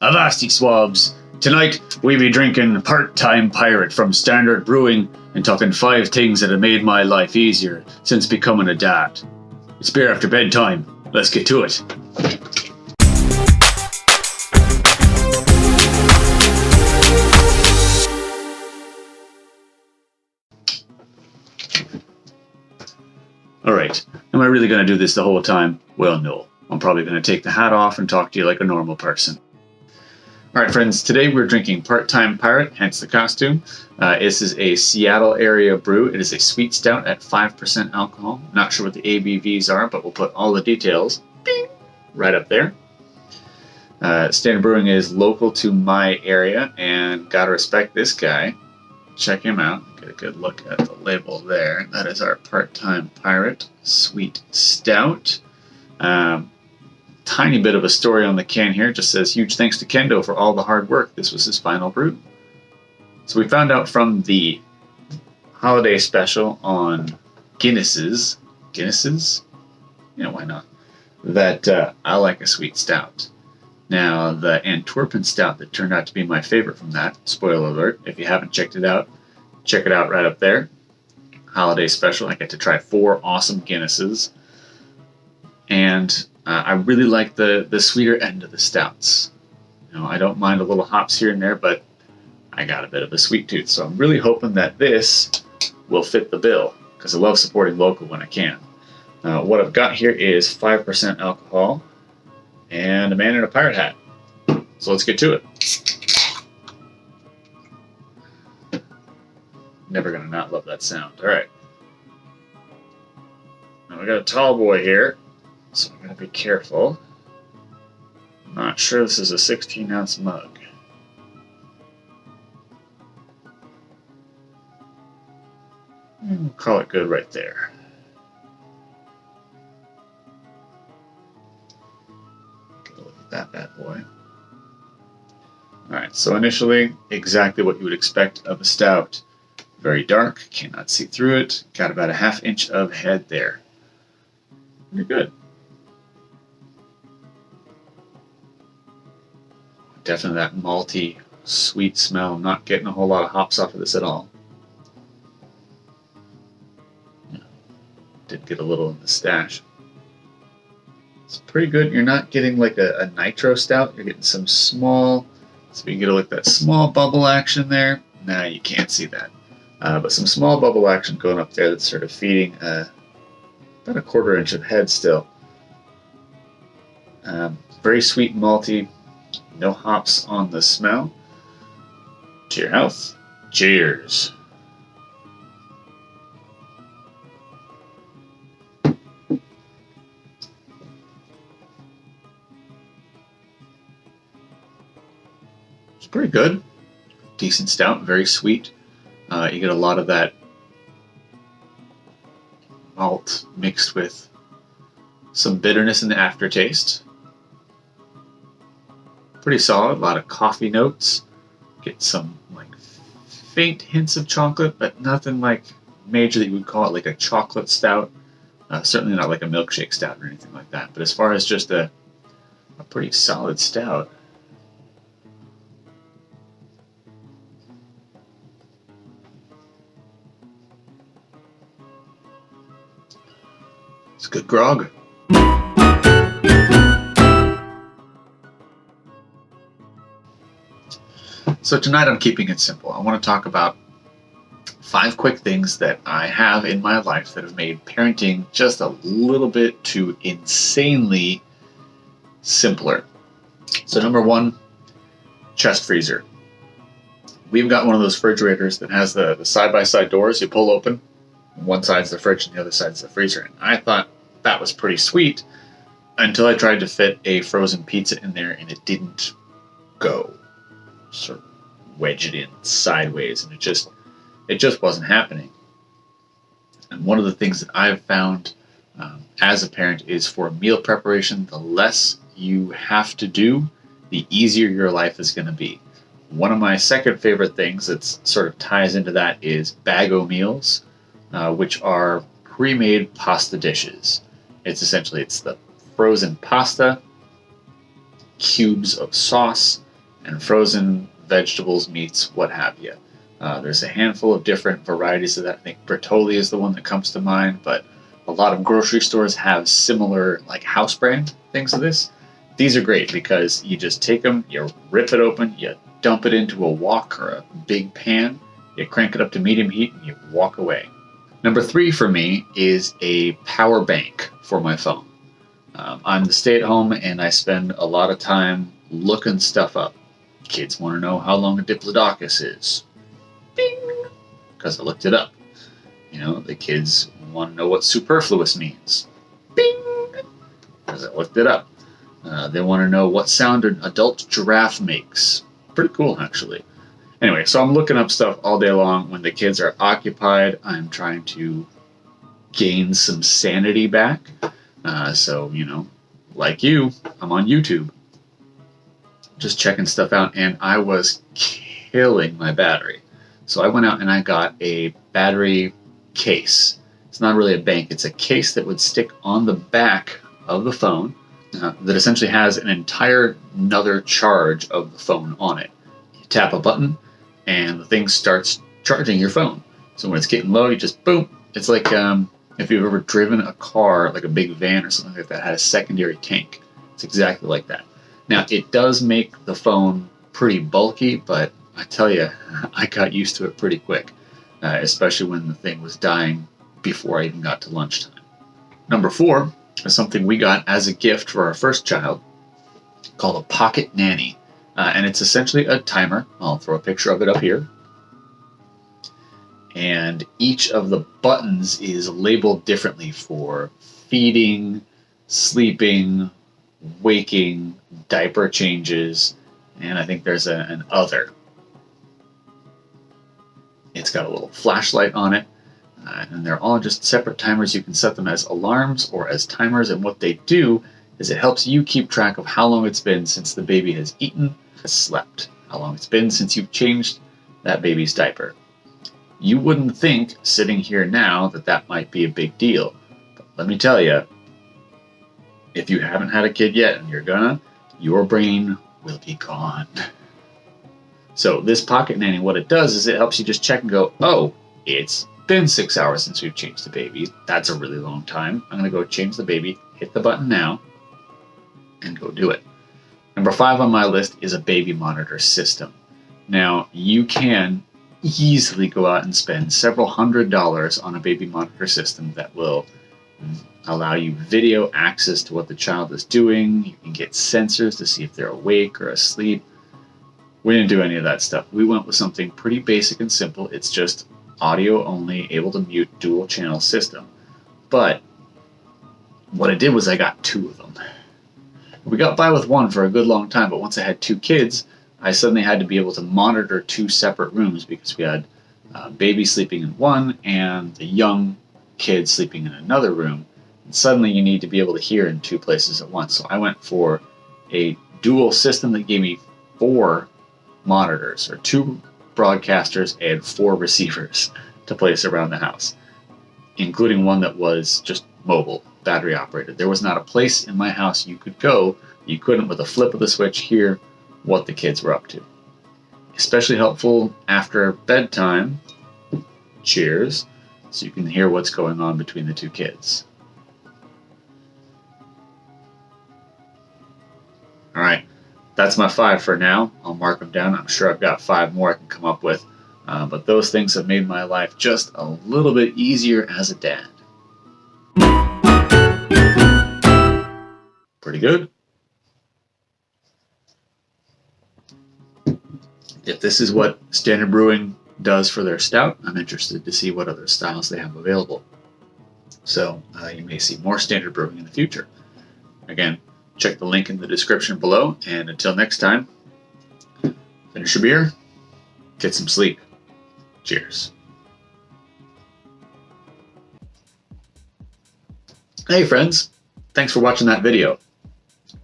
Avasti swabs! Tonight we be drinking Part-Time Pirate from Standard Brewing and talking 5 things that have made my life easier since becoming a dad. It's beer after bedtime. Let's get to it. Alright, am I really going to do this the whole time? Well, no. I'm probably going to take the hat off and talk to you like a normal person. Alright friends, today we're drinking Part-Time Pirate, hence the costume. This is a Seattle area brew. It is a sweet stout at 5% alcohol. Not sure what the ABVs are, but we'll put all the details right up there. Standard Brewing is local to my area, and gotta respect this guy. Check him out. Get a good look at the label there. That is our Part-Time Pirate Sweet Stout. Tiny bit of a story on the can here. It just says, huge thanks to Kendo for all the hard work. This was his final brew. So we found out from the holiday special on Guinnesses, yeah, why not, that I like a sweet stout. Now, the Antwerpen stout that turned out to be my favorite from that, spoiler alert, if you haven't checked it out, check it out right up there. Holiday special. I get to try 4 awesome Guinnesses. And I really like the sweeter end of the stouts. You know, I don't mind a little hops here and there, but I got a bit of a sweet tooth. So I'm really hoping that this will fit the bill, because I love supporting local when I can. What I've got here is 5% alcohol and a man in a pirate hat. So let's get to it. Never gonna not love that sound. All right. Now we got a tall boy here. So I'm going to be careful. I'm not sure this is a 16-ounce mug. We'll call it good right there. Get a look at that bad boy. Alright, so initially, exactly what you would expect of a stout. Very dark, cannot see through it. Got about a ½ inch of head there. Pretty good. Definitely that malty, sweet smell. I'm not getting a whole lot of hops off of this at all. Did get a little in the stash. It's pretty good. You're not getting like a nitro stout. You're getting some small, so you can get a look at that small bubble action there. Nah, you can't see that. But some small bubble action going up there that's sort of feeding about a ½ inch of head still. Very sweet and malty. No hops on the smell. To your health. Cheers. It's pretty good. Decent stout, very sweet. You get a lot of that malt mixed with some bitterness in the aftertaste. Pretty solid, a lot of coffee notes. Get some like faint hints of chocolate, but nothing like major that you would call it like a chocolate stout. Certainly not like a milkshake stout or anything like that. But as far as just a pretty solid stout. It's good grog. So tonight I'm keeping it simple. I want to talk about 5 quick things that I have in my life that have made parenting just a little bit too insanely simpler. So number 1, chest freezer. We've got one of those refrigerators that has the side-by-side doors you pull open. One side's the fridge and the other side's the freezer. And I thought that was pretty sweet until I tried to fit a frozen pizza in there and it didn't go. Sort of wedge it in sideways, and it just wasn't happening. And one of the things that I've found as a parent is for meal preparation, the less you have to do, the easier your life is going to be. One of my second favorite things that sort of ties into that is bag-o meals, which are pre-made pasta dishes. It's the frozen pasta, cubes of sauce, and frozen vegetables, meats, what have you. There's a handful of different varieties of that. I think Bertolli is the one that comes to mind, but a lot of grocery stores have similar, like, house brand things of this. These are great because you just take them, you rip it open, you dump it into a wok or a big pan, you crank it up to medium heat, and you walk away. Number 3 for me is a power bank for my phone. I'm the stay-at-home, and I spend a lot of time looking stuff up. Kids want to know how long a diplodocus is. Bing! Because I looked it up. You know, the kids want to know what superfluous means. Bing! Because I looked it up. They want to know what sound an adult giraffe makes. Pretty cool, actually. Anyway, so I'm looking up stuff all day long. When the kids are occupied, I'm trying to gain some sanity back. So, you know, like you, I'm on YouTube. Just checking stuff out, and I was killing my battery. So I went out and I got a battery case. It's not really a bank. It's a case that would stick on the back of the phone that essentially has an entire another charge of the phone on it. You tap a button, and the thing starts charging your phone. So when it's getting low, you just boom. It's like if you've ever driven a car, like a big van or something like that, had a secondary tank. It's exactly like that. Now, it does make the phone pretty bulky, but I tell you, I got used to it pretty quick, especially when the thing was dying before I even got to lunchtime. Number 4 is something we got as a gift for our first child called a Pocket Nanny. And it's essentially a timer. I'll throw a picture of it up here. And each of the buttons is labeled differently for feeding, sleeping, waking, diaper changes, and I think there's an other. It's got a little flashlight on it, and they're all just separate timers. You can set them as alarms or as timers, and what they do is it helps you keep track of how long it's been since the baby has eaten, has slept, how long it's been since you've changed that baby's diaper. You wouldn't think, sitting here now, that that might be a big deal, but let me tell you, if you haven't had a kid yet and you're gonna, your brain will be gone. So this Pocket Nanny, what it does is it helps you just check and go, oh, it's been 6 hours since we've changed the baby. That's a really long time. I'm gonna go change the baby, hit the button now, and go do it. Number 5 on my list is a baby monitor system. Now, you can easily go out and spend several $100s on a baby monitor system that will allow you video access to what the child is doing. You can get sensors to see if they're awake or asleep. We didn't do any of that stuff. We went with something pretty basic and simple. It's just audio only, able to mute, dual channel system. But what I did was I got 2 of them. We got by with one for a good long time, but once I had 2 kids, I suddenly had to be able to monitor 2 separate rooms because we had baby sleeping in one and the young kid sleeping in another room. And suddenly you need to be able to hear in 2 places at once. So I went for a dual system that gave me 4 monitors, or 2 broadcasters and 4 receivers to place around the house, including one that was just mobile, battery operated. There was not a place in my house you could go you couldn't, with a flip of the switch, hear what the kids were up to. Especially helpful after bedtime. Cheers. So you can hear what's going on between the 2 kids. All right, that's my 5 for now. I'll mark them down. I'm sure I've got 5 more I can come up with. But those things have made my life just a little bit easier as a dad. Pretty good. If this is what Standard Brewing does for their stout, I'm interested to see what other styles they have available. So you may see more Standard Brewing in the future. Again, check the link in the description below, and until next time, finish your beer, get some sleep. Cheers. Hey friends, thanks for watching that video.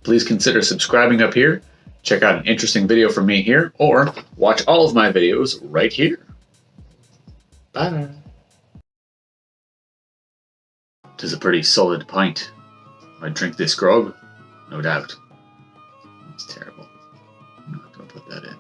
Please consider subscribing up here. Check out an interesting video from me here, or watch all of my videos right here. Bye. Tis a pretty solid pint. I drink this grog, no doubt. It's terrible. I'm not gonna put that in.